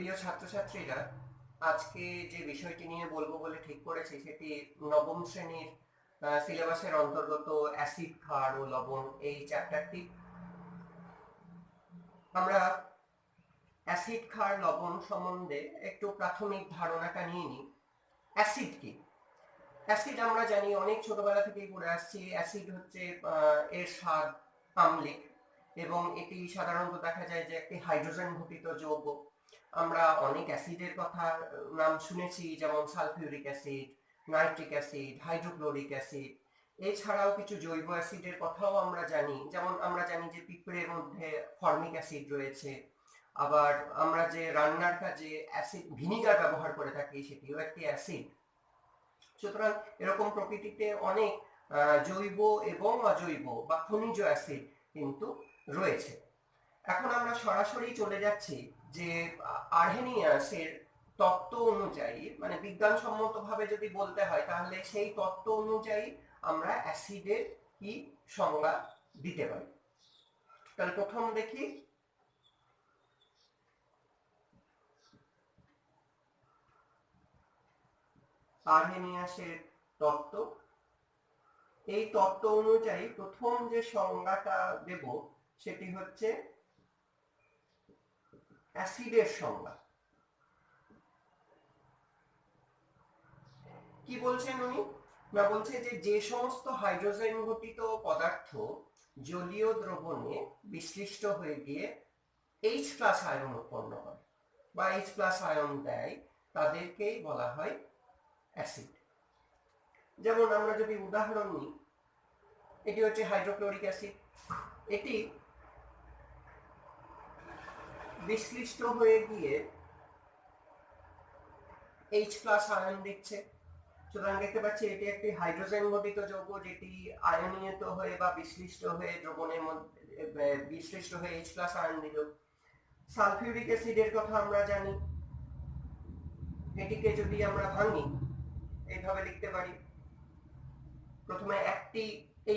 প্রিয় ছাত্রছাত্রীরা, আজকে যে বিষয়টি নিয়ে বলবো বলে ঠিক করেছি সেটি নবম শ্রেণীর সিলেবাসের অন্তর্গত অ্যাসিড, ক্ষার ও লবণ এই চ্যাপ্টারটি। আমরা অ্যাসিড, ক্ষার, লবণ সম্বন্ধে একটু প্রাথমিক ধারণাটা নিয়ে নিই। অ্যাসিড কি? অ্যাসিড আমরা জানি, অনেক ছোটবেলা থেকেই পড়ে আসছি। অ্যাসিড হচ্ছে এর স্বাদ আম্লিক এবং এটি সাধারণত দেখা যায় যে একটি হাইড্রোজেন ঘটিত যৌগ। আমরা অনেক অ্যাসিডের কথা নাম শুনেছি, যেমন sulphuric acid, nitric acid, hydrochloric acid. এছাড়াও কিছু জৈব অ্যাসিডের কথাও আমরা জানি, যেমন আমরা জানি যে পিঁপড়ের মধ্যে ফর্মিক অ্যাসিড রয়েছে। আবার আমরা যে রান্নার কাজে অ্যাসিড ভিনিগার ব্যবহার করে থাকি সেটিও একটি অ্যাসিড। সুতরাং এরকম প্রকৃতিতে অনেক জৈব এবং অজৈব বা খনিজ অ্যাসিড কিন্তু রয়েছে। এখন আমরা সরাসরি চলে যাচ্ছি যে আর্হেনিয়াসের তত্ত্ব অনুযায়ী, মানে বিজ্ঞানসম্মতভাবে যদি বলতে হয় তাহলে সেই তত্ত্ব অনুযায়ী আমরা অ্যাসিডের কি সংজ্ঞা দিতে পারি। তাহলে প্রথম দেখি আর্হেনিয়াসের তত্ত্ব। এই তত্ত্ব অনুযায়ী প্রথম যে সংজ্ঞাটা দেব সেটি হচ্ছে অ্যাসিডের সংজ্ঞা। কি বলছেন উনি? না, বলছে যে যে সমস্ত হাইড্রোজেন ঘটিত পদার্থ জলীয় দ্রবণে বিশ্লিষ্ট হয়ে গিয়ে H+ আয়ন উৎপন্ন হয় বা H+ আয়ন দেয় তাদেরকেই বলা হয় অ্যাসিড। যেমন আমরা যদি উদাহরণ নিই, এটি হচ্ছে হাইড্রোক্লোরিক অ্যাসিড। এটি বিশ্লিষ্ট হয়ে গিয়ে H+ আয়ন দিচ্ছে। সুতরাং দেখতে পাচ্ছি এটি একটি হাইড্রোজেন ঘটিত যৌগ, যেটি আয়নীয়ত হয়ে বা বিশ্লিষ্ট হয়ে দ্রবণের মধ্যে বিশ্লিষ্ট হয়ে H+ আয়ন দিল। সালফিউরিক অ্যাসিডের কথা আমরা জানি, এটিকে যদি আমরা ভাঙি এইভাবে লিখতে পারি, প্রথমে একটি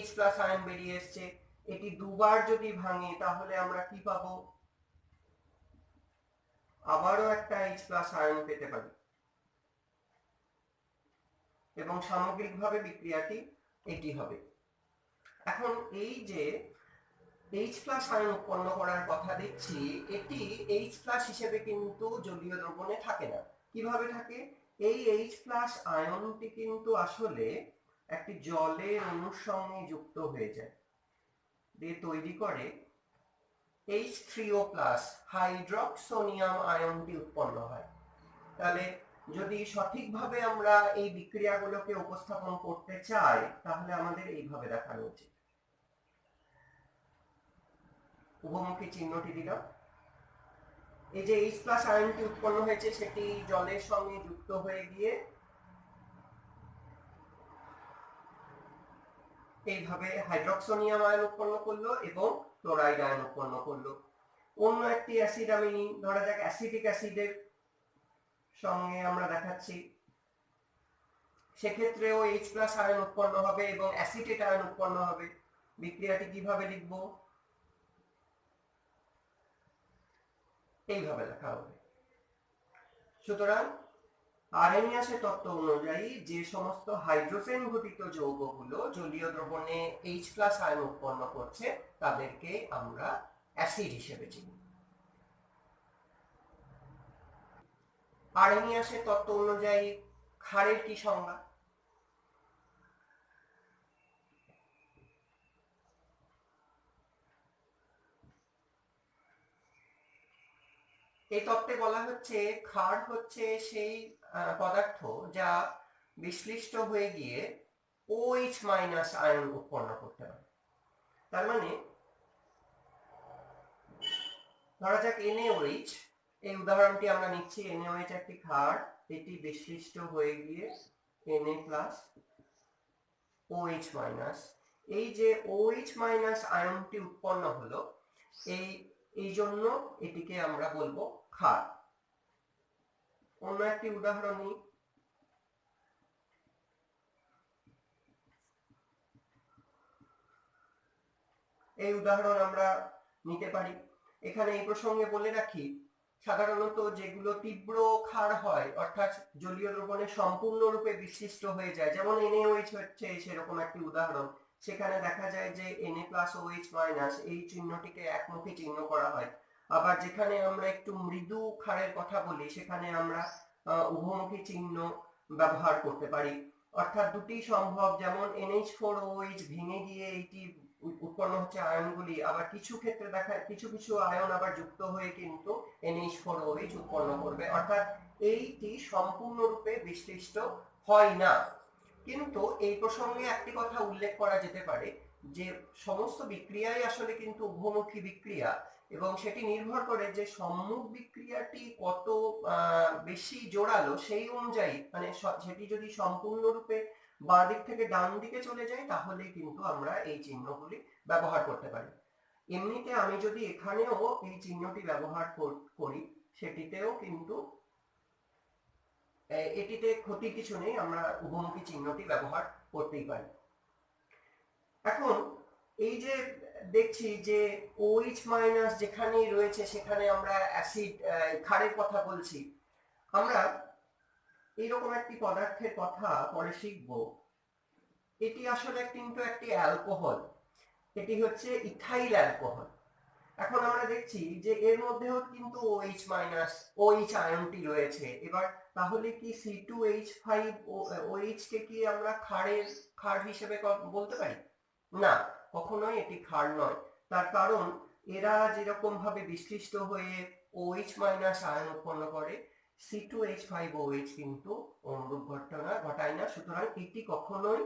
H+ আয়ন বেরিয়ে এসছে, এটি দুবার যদি ভাঙি তাহলে আমরা কি পাবো? আবারও একটা H+ আয়ন পেতে পারি এবং সামগ্রিকভাবে বিক্রিয়াটি এটি হবে। এখন এই যে H+ আয়ন উৎপন্ন করার কথা দিচ্ছি, এটি H+ হিসেবে কিন্তু জলীয় দ্রবণে থাকে না। কিভাবে থাকে? এই H+ আয়নটি কিন্তু আসলে একটি জলের অণুর সঙ্গে যুক্ত হয়ে যায়, দিয়ে তৈরি করে H3O+, হাইড্রক্সোনিয়াম আয়নটি উৎপন্ন হয়। তাহলে যদি সঠিকভাবে আমরা এই বিক্রিয়াগুলোকে উপস্থাপন করতে চাই তাহলে আমাদের এইভাবে দেখানো উচিত। উভমুখী চিহ্নটি দিলাম। এই যে H+ আয়নটি উৎপন্ন হয়েছে সেটি জলের সঙ্গে যুক্ত হয়ে গিয়ে এইভাবে হাইড্রক্সোনিয়াম আয়ন উৎপন্ন করলো এবং ক্লোরাইড আয়ন উৎপন্ন করলো। অন্য একটি অ্যাসিড আমি নিই, ধরা যাক অ্যাসিটিক অ্যাসিডের সঙ্গে আমরা দেখাচ্ছি, সেক্ষেত্রেও H+ আয়ন উৎপন্ন হবে এবং অ্যাসিটেট আয়ন উৎপন্ন হবে। বিক্রিয়াটি কিভাবে লিখবো? এইভাবে লেখা হবে। সুতরাং আর্হেনিয়াসের তত্ত্ব অনুযায়ী যে সমস্ত হাইড্রোজেন ঘটিত যৌগগুলো জলীয় দ্রবণে H+ আয়ন উৎপন্ন করছে তাদেরকে আমরা অ্যাসিড হিসেবে চিনি। আর্হেনিয়াসের তত্ত্ব অনুযায়ী ক্ষারের কি সংজ্ঞা? এই তত্ত্বে বলা হচ্ছে ক্ষার হচ্ছে সেই পদার্থ যা বিশ্লিষ্ট হয়ে গিয়ে OH- আয়ন উৎপন্ন করতে পারে। তার মানে ধরা যাক NaOH, এই উদাহরণটি আমরা নিচ্ছি। NaOH একটি ক্ষার, এটি বিশ্লিষ্ট হয়ে গিয়ে Na+OH-, এই যে OH- আয়নটি উৎপন্ন হলো, এই জন্য এটিকে আমরা বলবো ক্ষার। অন্য একটি উদাহরণ নিই, এই উদাহরণ আমরা নিতে পারি। এখানে এই প্রসঙ্গে বলে রাখি সাধারণত যেগুলো তীব্র ক্ষার হয়, অর্থাৎ জলীয় দ্রবণে সম্পূর্ণরূপে বিশিষ্ট হয়ে যায়, যেমন NaOH হচ্ছে সেরকম একটি উদাহরণ। সেখানে দেখা যায় যে Na+OH- এই চিহ্নটিকে একমুখী চিহ্ন করা হয়। আবার যেখানে আমরা একটু মৃদু ক্ষারের কথা বলি সেখানে আমরা উভমুখী চিহ্ন ব্যবহার করতে পারি। অর্থাৎ দুটি সম্ভব, যেমন NH4OH ভেঙে গিয়ে এইটি উৎপন্ন হচ্ছে আয়নগুলি, আবার কিছু ক্ষেত্রে দেখা কিছু কিছু আয়ন আবার যুক্ত হয়ে কিন্তু NH4OH উৎপন্ন করবে, অর্থাৎ এইটি সম্পূর্ণরূপে বিশ্লিষ্ট হয় না। কিন্তু এই প্রসঙ্গে একটি কথা উল্লেখ করা যেতে পারে যে সমস্ত বিক্রিয়াই আসলে কিন্তু উভমুখী বিক্রিয়া, এবং সেটি নির্ভর করে যে সম্মুখ বিক্রিয়াটি কত বেশি জোরালো সেই অনুযায়ী, মানে সেটি যদি সম্পূর্ণরূপে বাঁ দিক থেকে ডান দিকে চলে যায় তাহলে কিন্তু আমরা এই চিহ্নগুলি ব্যবহার করতে পারি। এমনিতে আমি যদি এখানেও এই চিহ্নটি ব্যবহার করি সেটিতেও কিন্তু এটিতে ক্ষতি কিছু নেই, আমরা উভমুখী চিহ্নটি ব্যবহার করতেই পারি। এখন এই যে দেখছি যে OH- যেখানেই রয়েছে সেখানে আমরা অ্যাসিড ক্ষারের কথা বলছি। আমরা এইরকম একটি পদার্থের কথা পরে শিখব, এটি আসলে কিন্তু একটি অ্যালকোহল, এটি হচ্ছে ইথাইল অ্যালকোহল। এখন আমরা দেখছি যে এর মধ্যেও কিন্তু OH আয়নটি রয়েছে। এবার তাহলে কি C2H5OH কে কি আমরা ক্ষার হিসেবে বলতে পারি? না, কখনোই এটি ক্ষার নয়। তার কারণ এরা যেরকম ভাবে বিশ্লিষ্ট হয়ে OH- আয়ন উৎপন্ন করে, C2H5OH কিন্তু অনুরূপ ঘটনা ঘটায় না, সুতরাং এটি কখনোই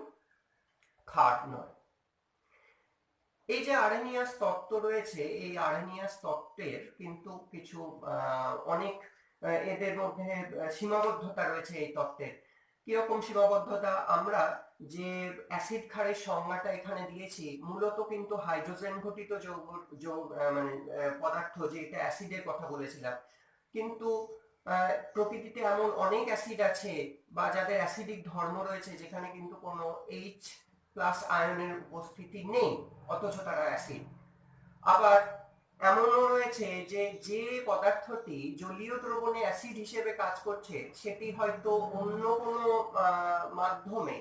ক্ষার নয়। এই যে আরহেনিয়াস তত্ত্ব রয়েছে, এই আরহেনিয়াস তত্ত্বের কিন্তু কিছু অনেক এদের মধ্যে সীমাবদ্ধতা রয়েছে এই তত্ত্বের। কিরকম সীমাবদ্ধতা? আমরা যে অ্যাসিড ক্ষারের সংজ্ঞাটা এখানে দিয়েছি মূলত কিন্তু হাইড্রোজেন ঘটিত যৌগ মানে পদার্থ, যেটা অ্যাসিডের কথা বলেছিলাম। কিন্তু প্রকৃতিতে এমন অনেক অ্যাসিড আছে বা যাদের অ্যাসিডিক ধর্ম রয়েছে যেখানে কিন্তু কোনো H+ আয়নের উপস্থিতি নেই, অথচ তারা অ্যাসিড। আবার এমনও রয়েছে যে যে পদার্থটি জলীয় দ্রবণে অ্যাসিড হিসেবে কাজ করছে সেটি হয়তো অন্য কোনো মাধ্যমে,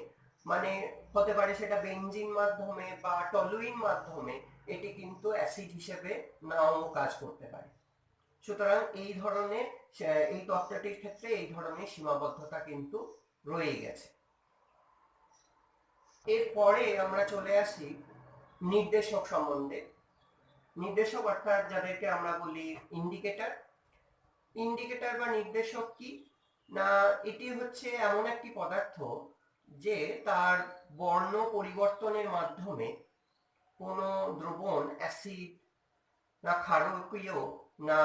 মানে হতে পারে সেটা বেনজিন মাধ্যমে বা টলুইন মাধ্যমে, এটি কিন্তু অ্যাসিড হিসেবে নাও কাজ করতে পারে। সুতরাং এই ধরনের এই তত্ত্বটির ক্ষেত্রে এই ধরনের সীমাবদ্ধতা কিন্তু রয়ে গেছে। এরপরে আমরা চলে আসি নির্দেশক সম্বন্ধে। নির্দেশক অর্থাৎ যাদেরকে আমরা বলি ইন্ডিকেটর। ইন্ডিকেটর বা নির্দেশক কি না, এটি হচ্ছে এমন একটি পদার্থ যে তার বর্ণ পরিবর্তনের মাধ্যমে কোনো দ্রবণ অ্যাসিড না ক্ষারকীয় না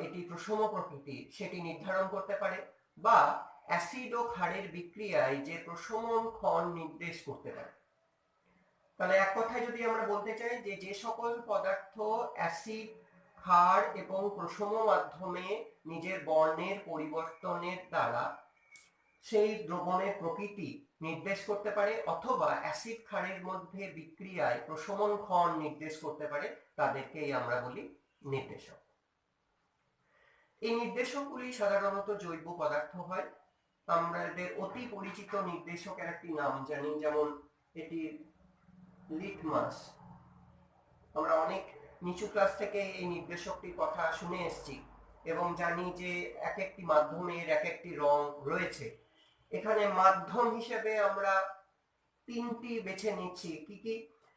এটি প্রশম প্রকৃতির সেটি নির্ধারণ করতে পারে, বা অ্যাসিড ও ক্ষারের বিক্রিয়ায় যে প্রশমন ক্ষণ নির্দেশ করতে পারে। তাহলে এক কথায় যদি আমরা বলতে চাই যে যে সকল পদার্থ অ্যাসিড, ক্ষার এবং প্রশম মাধ্যমে নিজের বর্ণের পরিবর্তনের দ্বারা সেই দ্রবণের প্রকৃতি নির্দেশ করতে পারে অথবা অ্যাসিড ক্ষারের মধ্যে বিক্রিয়ায় প্রশমন ক্ষণ নির্দেশ করতে পারে, তাদেরকেই আমরা বলি নির্দেশক। এই নির্দেশকগুলি সাধারণত জৈব পদার্থ হয়। আমরা এদের অতি পরিচিত নির্দেশকের একটি নাম জানি, যেমন এটি লিটমাস। আমরা অনেক নিচু ক্লাস থেকে এই নির্দেশকটির কথা শুনে এসেছি এবং জানি যে এক একটি মাধ্যমের এক একটি রং রয়েছে। এখানে মাধ্যম হিসেবে আমরা তিনটি বেছে নিচ্ছি। কি কি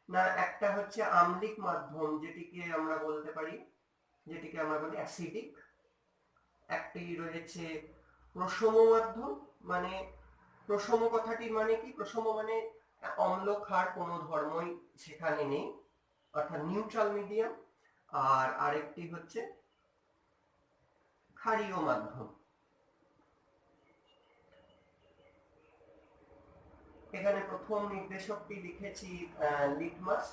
না, একটা হচ্ছে আম্লিক মাধ্যম, যেটিকে আমরা বলি অ্যাসিডিক। একটি রয়েছে প্রশম মাধ্যম, মানে প্রশম কথাটির মানে কি, প্রশম মানে অম্ল ক্ষার কোনো ধর্মই সেখানে নেই, অর্থাৎ নিউট্রাল মিডিয়াম। আর আরেকটি হচ্ছে ক্ষারীয় মাধ্যম। এখানে প্রথম নির্দেশকটি লিখেছি লিটমাস।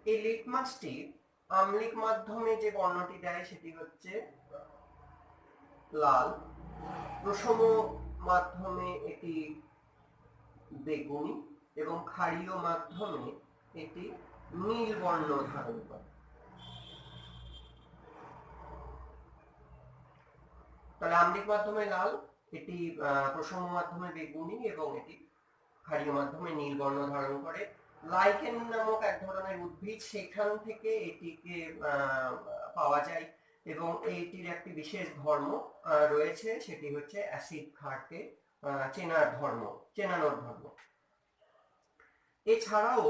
এই লিটমাসটি আম্লিক মাধ্যমে যে বর্ণটি দেয় সেটি হচ্ছে লাল, প্রশম মাধ্যমে এটি বেগুনি এবং ক্ষারীয় মাধ্যমে এটি নীল বর্ণ ধারণ করে। তাহলে আম্লিক মাধ্যমে লাল, এটি প্রশম মাধ্যমে বেগুনি এবং এটি ক্ষারীয় মাধ্যমে নীল বর্ণ ধারণ করে। লাইকেন নামক এক ধরনের উদ্ভিদ, সেখান থেকে এটিকে পাওয়া যায় এবং এইটির একটি বিশেষ ধর্ম রয়েছে, সেটি হচ্ছে অ্যাসিড ক্ষারকে চেনানোর ধর্ম। এছাড়াও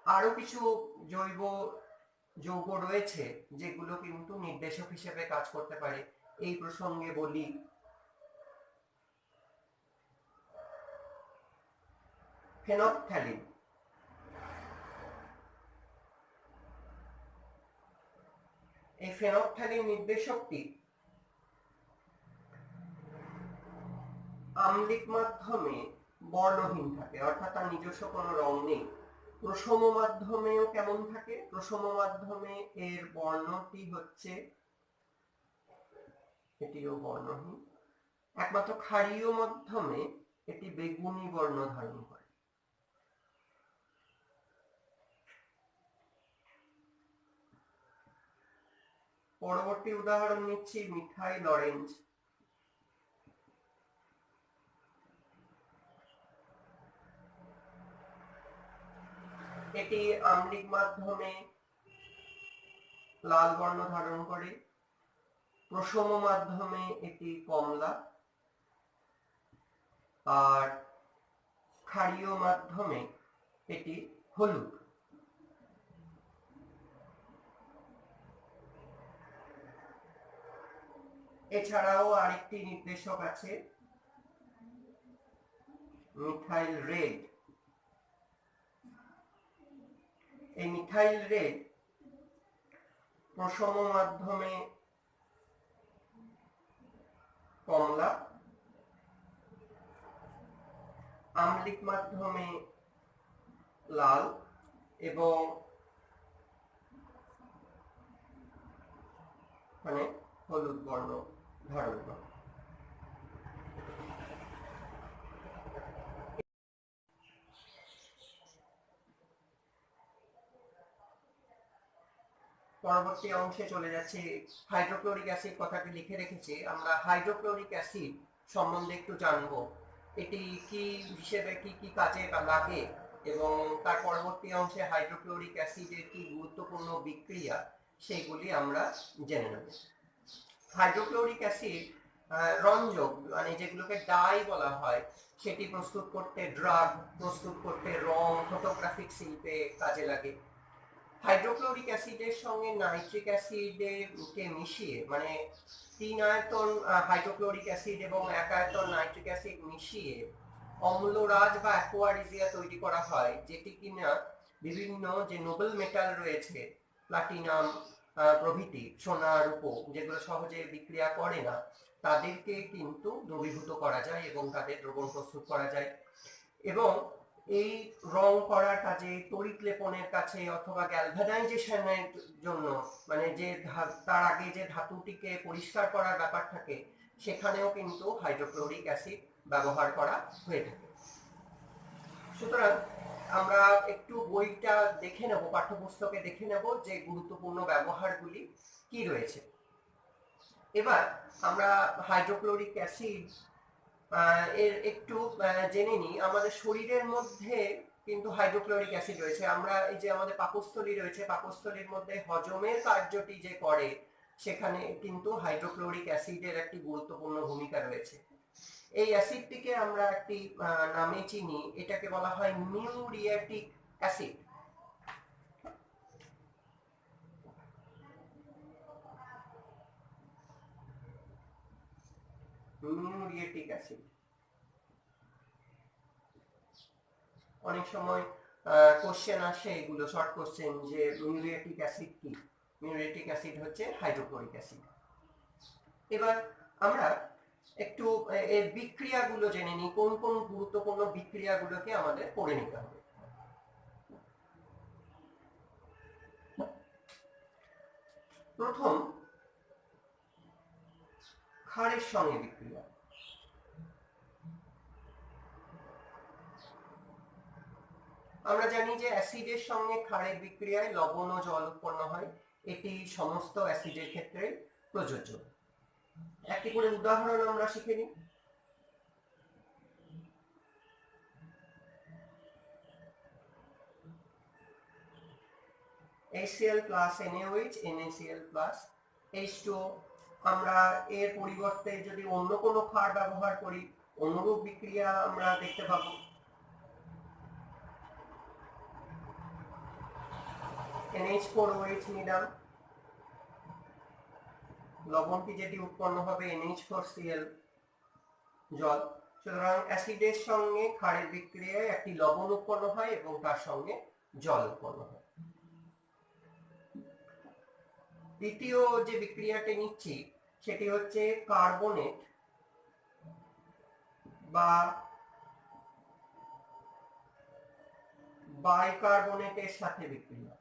আরো কিছু জৈব যৌগ রয়েছে যেগুলো কিন্তু নির্দেশক হিসেবে কাজ করতে পারে। এই প্রসঙ্গে বলি ফেনপথ্যালিন। এই ফেনপথ্যালিন নির্দেশকটি আম্লিক মাধ্যমে বর্ণহীন থাকে, অর্থাৎ তার নিজস্ব কোনো রং নেই। প্রশম মাধ্যমেও কেমন থাকে? প্রশম মাধ্যমে এর বর্ণটি হচ্ছে, এটিও বর্ণহীন। একমাত্র ক্ষারীয় মাধ্যমে এটি বেগুনি বর্ণ ধারণ করে। পরবর্তী উদাহরণ নিচ্ছি মিথাইল অরেঞ্জ। এটি আম্লিক মাধ্যমে লাল বর্ণ ধারণ করে, প্রশম মাধ্যমে এটি কমলা, আর ক্ষারীয় মাধ্যমে এটি হলুদ। এছাড়াও আরেকটি নির্দেশক আছে মিথাইল রেড। এই মিথাইল রেড প্রশম মাধ্যমে কমলা, আম্লিক মাধ্যমে লাল এবং মানে হলুদ বর্ণ ধারণ করে। পরবর্তী অংশে চলে যাচ্ছে। হাইড্রোক্লোরিক অ্যাসিড কথাটি লিখে রেখেছি, আমরা হাইড্রোক্লোরিক অ্যাসিড সম্বন্ধে একটু জানবো। এটি কি হিসেবে কি কি কাজে লাগে এবং তার পরবর্তী অংশে হাইড্রোক্লোরিক অ্যাসিডের কি গুরুত্বপূর্ণ বিক্রিয়া সেগুলি আমরা জেনে নেব। হাইড্রোক্লোরিক অ্যাসিড রঞ্জক, মানে যেগুলোকে ডাই বলা হয়, সেটি প্রস্তুত করতে, ড্রাগ প্রস্তুত করতে, রং, ফটোগ্রাফিক শিল্পে কাজে লাগে। হাইড্রোক্লোরিক অ্যাসিডের সঙ্গে নাইট্রিক অ্যাসিডকে মিশিয়ে, মানে 3 আয়তন হাইড্রোক্লোরিক অ্যাসিড এবং 1 আয়তন নাইট্রিক অ্যাসিড মিশিয়ে অম্লরাজ বা অ্যাকোয়ারিজিয়া তৈরি করা হয়, যেটি কিনা বিভিন্ন যে নোবেল মেটাল রয়েছে, প্লাটিনাম প্রভৃতি, সোনা, রূপো, যেগুলো সহজে বিক্রিয়া করে না, তাদেরকে কিন্তু দ্রবীভূত করা যায় এবং তাদের দ্রবণ প্রস্তুত করা যায়। এবং এই রং করার কাজে, তড়িৎ লেপনের কাছে অথবা গ্যালভানাইজেশনের জন্য, মানে যে তার আগে যে ধাতুটিকে পরিষ্কার করার ব্যাপার থাকে, সেখানেও কিন্তু হাইড্রোক্লোরিক অ্যাসিড ব্যবহার করা হয়ে থাকে। সুতরাং আমরা একটু বইটা দেখে নেব, পাঠ্যপুস্তকে দেখে নেব যে গুরুত্বপূর্ণ ব্যবহারগুলি কি রয়েছে। এবার আমরা হাইড্রোক্লোরিক অ্যাসিড এর একটু জেনে নিই। আমাদের শরীরের মধ্যে কিন্তু হাইড্রোক্লোরিক অ্যাসিড রয়েছে। আমরা এই যে আমাদের পাকস্থলী রয়েছে, পাকস্থলীর মধ্যে হজমের কার্যটি যে করে, সেখানে কিন্তু হাইড্রোক্লোরিক অ্যাসিডের একটি গুরুত্বপূর্ণ ভূমিকা রয়েছে। এই অ্যাসিডটিকে আমরা একটি নামে চিনি, এটাকে বলা হয় মিউরিয়েটিক অ্যাসিড। মিউরিয়েটিক অ্যাসিড অনেক সময় কোশ্চেন আসে, এগুলো শর্ট কোশ্চেন, যে মিউরিয়েটিক অ্যাসিড কি। মিউরিয়েটিক অ্যাসিড হচ্ছে হাইড্রোক্লোরিক অ্যাসিড। এবার আমরা একটু এর বিক্রিয়াগুলো জেনে নিই, কোন কোন গুরুত্বপূর্ণ বিক্রিয়াগুলোকে আমাদের পড়ে নিতে হবে। প্রথম ক্ষারের সঙ্গে বিক্রিয়া। আমরা জানি যে অ্যাসিডের সঙ্গে ক্ষারের বিক্রিয়ায় লবণ ও জল উৎপন্ন হয়, এটি সমস্ত অ্যাসিডের ক্ষেত্রে প্রযোজ্য। একটি করে উদাহরণ আমরা শিখে নিই। HCl plus NaOH, NaCl plus H2O। আমরা এর পরিবর্তে যদি অন্য কোনো ক্ষার ব্যবহার করি, অনুরূপ বিক্রিয়া আমরা দেখতে পাবো। NH4OH নিলাম, লবণটি যেটি উৎপন্ন হবে NH4Cl জল। সুতরাং অ্যাসিডের সঙ্গে ক্ষারের বিক্রিয়ায় একটি লবণ উৎপন্ন হয় এবং তার সঙ্গে জল উৎপন্ন হয়। দ্বিতীয় যে বিক্রিয়াটি নিচ্ছি সেটি হচ্ছে কার্বনেট বা বাইকার্বনেটের সাথে বিক্রিয়া।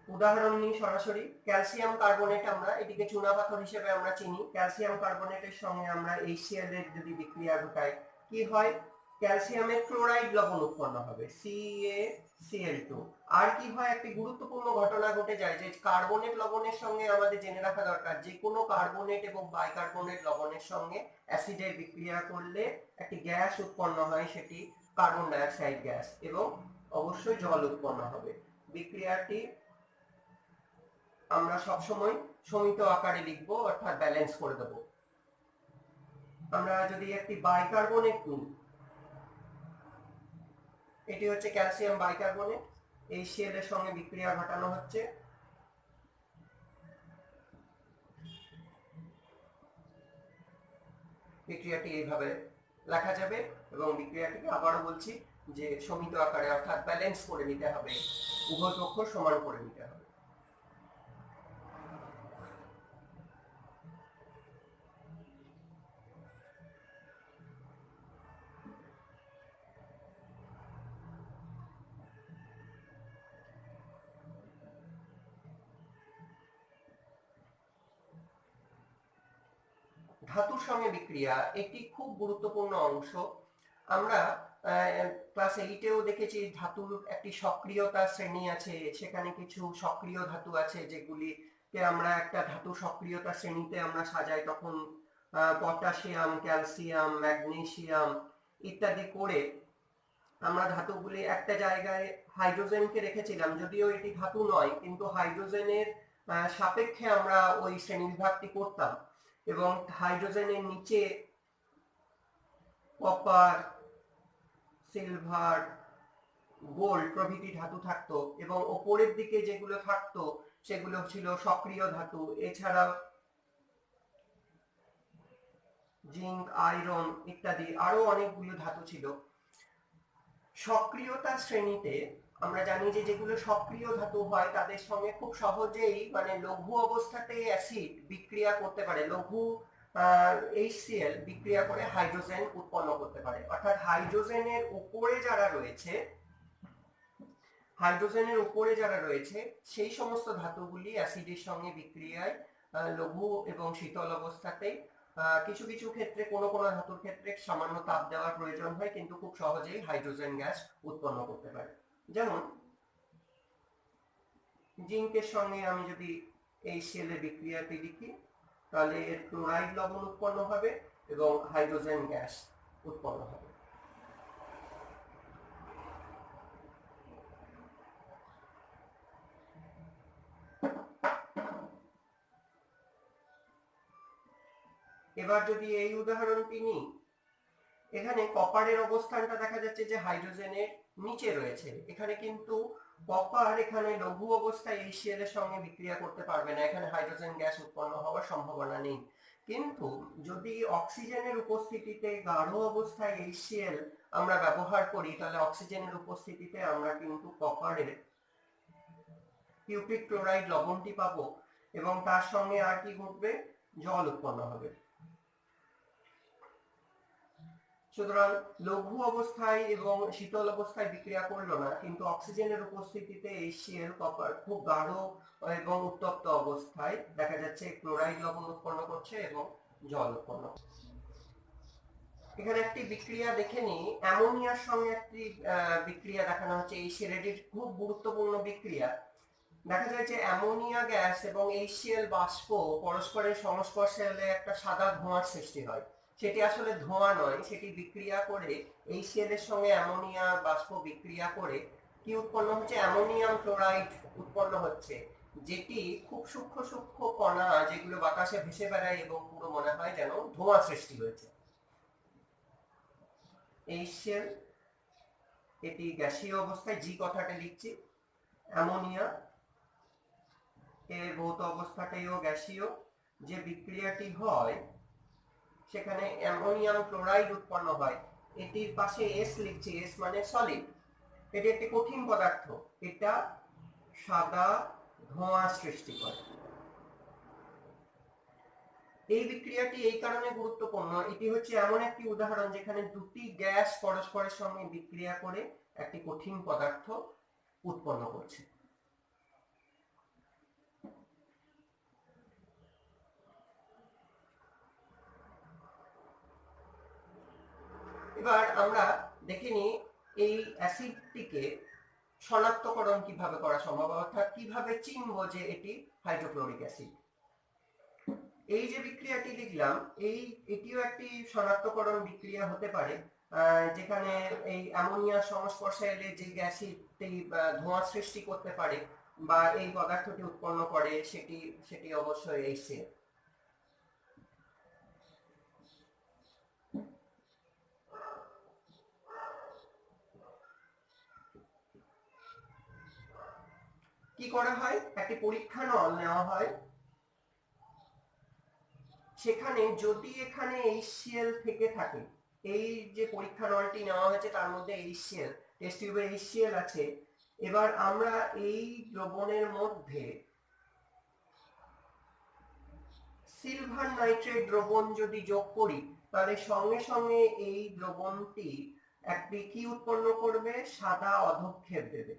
উদাহরণ নিই সরাসরি। ক্যালসিয়াম কার্বনেট, আমরা এটিকে চুনাপাথর হিসেবে আমরা চিনি। ক্যালসিয়াম কার্বনেটের সঙ্গে আমরা HCl এর যদি বিক্রিয়া ঘটাই, কি হয়? ক্যালসিয়ামের ক্লোরাইড লবণ উৎপন্ন হবে, CaCl2। আর কি হয়? একটি গুরুত্বপূর্ণ ঘটনা ঘটে যায় যে কার্বনেট লবণের সঙ্গে আমাদের জেনে রাখা দরকার, যে কোনো কার্বনেট এবং বাইকার্বনেট লবণের সঙ্গে অ্যাসিডের বিক্রিয়া করলে একটি গ্যাস উৎপন্ন হয়, সেটি কার্বন ডাই অক্সাইড গ্যাস, এবং অবশ্যই জল উৎপন্ন হবে। বিক্রিয়াটি আমরা সবসময় সমিত আকারে লিখবো, অর্থাৎ ব্যালেন্স করে দেব। আমরা যদি একটি বাইকার্বনেট নিই, এটি হচ্ছে ক্যালসিয়াম বাইকার্বনেট, HCl এর সঙ্গে বিক্রিয়া ঘটানো হচ্ছে। বিক্রিয়াটি এইভাবে লেখা যাবে, এবং বিক্রিয়াটিকে আবারও বলছি যে সমিত আকারে, অর্থাৎ ব্যালেন্স করে নিতে হবে, উভয় পক্ষ সমান করে নিতে হবে। ধাতুর সঙ্গে বিক্রিয়া একটি খুব গুরুত্বপূর্ণ অংশ। আমরা ক্লাস 8-এও দেখেছি ধাতুর একটি সক্রিয়তা শ্রেণী আছে, সেখানে কিছু সক্রিয় ধাতু আছে যেগুলিকে আমরা একটা ধাতু সক্রিয়তা শ্রেণীতে আমরা সাজাই, তখন পটাশিয়াম, ক্যালসিয়াম, ম্যাগনেসিয়াম ইত্যাদি করে আমরা ধাতুগুলি একটা জায়গায় হাইড্রোজেনকে রেখেছিলাম, যদিও এটি ধাতু নয়, কিন্তু হাইড্রোজেনের সাপেক্ষে আমরা ওই শ্রেণীবিভাগটি করতাম, এবং হাইড্রোজেনের নিচে কপার, সিলভার, গোল্ড প্রভৃতি ধাতু থাকতো, এবং ওপরের দিকে যেগুলো থাকতো সেগুলো ছিল সক্রিয় ধাতু। এছাড়া জিঙ্ক, আয়রন ইত্যাদি আরো অনেকগুলো ধাতু ছিল। সক্রিয়তা শ্রেণীতে আমরা জানি যে যেগুলো সক্রিয় ধাতু হয় তাদের সঙ্গে খুব সহজেই, মানে লঘু অবস্থাতেই অ্যাসিড বিক্রিয়া করতে পারে, লঘু HCl বিক্রিয়া করে হাইড্রোজেন উৎপন্ন করতে পারে। অর্থাৎ হাইড্রোজেনের উপরে যারা রয়েছে সেই সমস্ত ধাতুগুলি অ্যাসিডের সঙ্গে বিক্রিয়ায় লঘু এবং শীতল অবস্থাতেই, কিছু কিছু ক্ষেত্রে কোনো ধাতুর ক্ষেত্রে সামান্য তাপ দেওয়ার প্রয়োজন হয়, কিন্তু খুব সহজেই হাইড্রোজেন গ্যাস উৎপন্ন করতে পারে। যেমন জিঙ্কের সঙ্গে আমি যদি HCl এর বিক্রিয়াটি লিখি, তাহলে এর ক্লোরাইড লবণ উৎপন্ন হবে এবং হাইড্রোজেন গ্যাস উৎপন্ন হবে। এবার যদি এই উদাহরণটি নিই, এখানে কপারের অবস্থানটা দেখা যাচ্ছে যে হাইড্রোজেনের নিচে রয়েছে। এখানে কিন্তু কপার এখানে লঘু অবস্থায় HCl এর সঙ্গে বিক্রিয়া করতে পারবে না, এখানে হাইড্রোজেন গ্যাস উৎপন্ন হওয়ার সম্ভাবনা নেই। কিন্তু যদি অক্সিজেনের উপস্থিতিতে গাঢ় অবস্থায় HCl আমরা ব্যবহার করি, তাহলে অক্সিজেনের উপস্থিতিতে আমরা কিন্তু কপারের কিউপ্রিক ক্লোরাইড লবণটি পাবো, এবং তার সঙ্গে আর কি ঘটবে? জল উৎপন্ন হবে। সুতরাং লঘু অবস্থায় এবং শীতল অবস্থায় বিক্রিয়া করলো না, কিন্তু অক্সিজেনের উপস্থিতিতে HCl কপার খুব গাঢ় এবং উত্তপ্ত অবস্থায় দেখা যাচ্ছে ক্লোরাইড লবণ উৎপন্ন করছে এবং জল উৎপন্ন করছে। এখানে একটি বিক্রিয়া দেখে নিই, অ্যামোনিয়ার সঙ্গে একটি বিক্রিয়া দেখানো হচ্ছে। এই সেরেটির খুব গুরুত্বপূর্ণ বিক্রিয়া। দেখা যায় যে অ্যামোনিয়া গ্যাস এবং HCl বাষ্প পরস্পরের সংস্পর্শে এলে একটা সাদা ধোঁয়ার সৃষ্টি হয়। সেটি আসলে ধোঁয়া নয়, সেটি বিক্রিয়া করে HCl এর সঙ্গে অ্যামোনিয়া বাষ্প বিক্রিয়া করে কি উৎপন্ন হচ্ছে, অ্যামোনিয়াম ক্লোরাইড উৎপন্ন হচ্ছে, যেটি খুব সূক্ষ্ম সূক্ষ্ম কণা যেগুলো বাতাসে ভেসে বেড়ায় এবং পুরো মনে হয় যেন ধোঁয়া সৃষ্টি হয়েছে। HCl এটি গ্যাসীয় অবস্থায়, জি কথাটা লিখছি। অ্যামোনিয়া এর ভৌত অবস্থাটাইও গ্যাসীয়। যে বিক্রিয়াটি হয় সেখানে অ্যামোনিয়াম ক্লোরাইড উৎপন্ন হয়। এটির পাশে এস লিখছি, এস মানে সলিড। এটি একটি কঠিন পদার্থ, এটা সাদা ধোঁয়া সৃষ্টি করে। এই বিক্রিয়াটি এই কারণে গুরুত্বপূর্ণ, এটি হচ্ছে এমন একটি উদাহরণ যেখানে দুটি গ্যাস পরস্পরের সঙ্গে বিক্রিয়া করে একটি কঠিন পদার্থ উৎপন্ন করছে। এবার আমরা দেখে নিই এই অ্যাসিডটিকে শনাক্তকরণ কিভাবে করা সম্ভব, অর্থাৎ কিভাবে চিনব যে এটি হাইড্রোক্লোরিক অ্যাসিড। এই যে বিক্রিয়াটি লিখলাম, এটিও একটি শনাক্তকরণ বিক্রিয়া হতে পারে, যেখানে এই অ্যামোনিয়ার সংস্পর্শে এলে যে গ্যাসটি ধোঁয়া সৃষ্টি করতে পারে বা এই পদার্থটি উৎপন্ন করে সেটি অবশ্যই HCl। কি করা হয়, একটি পরীক্ষা নল নেওয়া হয়, সেখানে যদি এখানে HCl থেকে থাকে, এই যে পরীক্ষা নলটি নেওয়া হয়েছে তার মধ্যে HCl, টেস্ট টিউবে HCl আছে। এবার আমরা এই দ্রবণের মধ্যে সিলভার নাইট্রেট দ্রবণ যদি যোগ করি, তাহলে সঙ্গে সঙ্গে এই দ্রবণটি একটি কি উৎপন্ন করবে, সাদা অধক্ষেপ দেবে।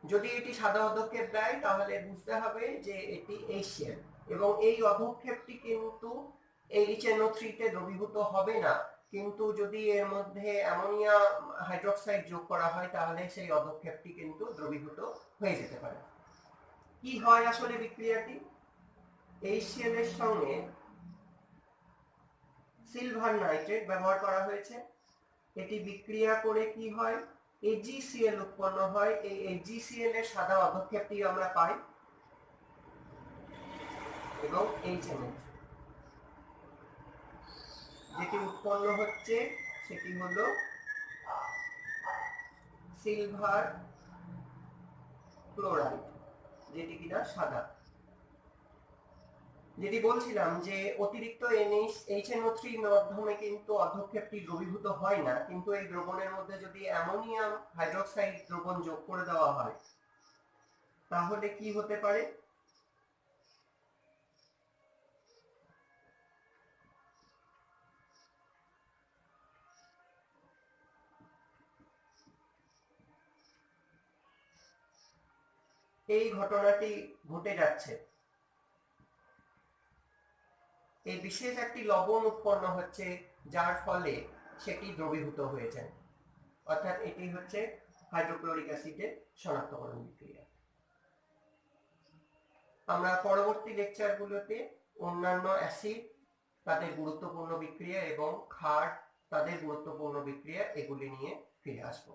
যদি এটি সাদা অধক্ষেপ দেয় তাহলে বুঝতে হবে যে এটি HCl, এবং এই অধক্ষেপটি কিন্তু HNO3 তে দ্রবীভূত হবে না, কিন্তু যদি এর মধ্যে অ্যামোনিয়া হাইড্রোক্সাইড যোগ করা হয় তাহলে সেই অধক্ষেপটি কিন্তু দ্রবীভূত হয়ে যেতে পারে। কি হয় আসলে বিক্রিয়াটি, HCl এর সঙ্গে সিলভার নাইট্রেট ব্যবহার করা হয়েছে, এটি বিক্রিয়া করে কি হয়, AgCl উৎপন্ন হয়। এই AgCl এর সাদা অধক্ষেপটি আমরা পাই এবং HNO3 যেটি উৎপন্ন হচ্ছে সেটি হলো সিলভার ক্লোরাইড, যেটি কিনা সাদা। যেটি বলছিলাম যে অতিরিক্ত HNO3 মাধ্যমে কিন্তু অধক্ষেপটি দ্রবীভূত হয় না, কিন্তু এই দ্রবণের মধ্যে যদি অ্যামোনিয়াম হাইড্রোক্সাইড দ্রবণ যোগ করে দেওয়া হয় তাহলে কি হতে পারে, এই ঘটনাটি ঘটে যাচ্ছে। এই বিশেষ একটি লবণ উৎপন্ন হচ্ছে যার ফলে সেটি দ্রবীভূত হয়ে যায়, অর্থাৎ এটি হচ্ছে হাইড্রোক্লোরিক অ্যাসিডের শনাক্তকরণ বিক্রিয়া। আমরা পরবর্তী লেকচারগুলোতে অন্যান্য অ্যাসিড, তাদের গুরুত্বপূর্ণ বিক্রিয়া এবং ক্ষার, তাদের গুরুত্বপূর্ণ বিক্রিয়া, এগুলি নিয়ে ফিরে আসবো।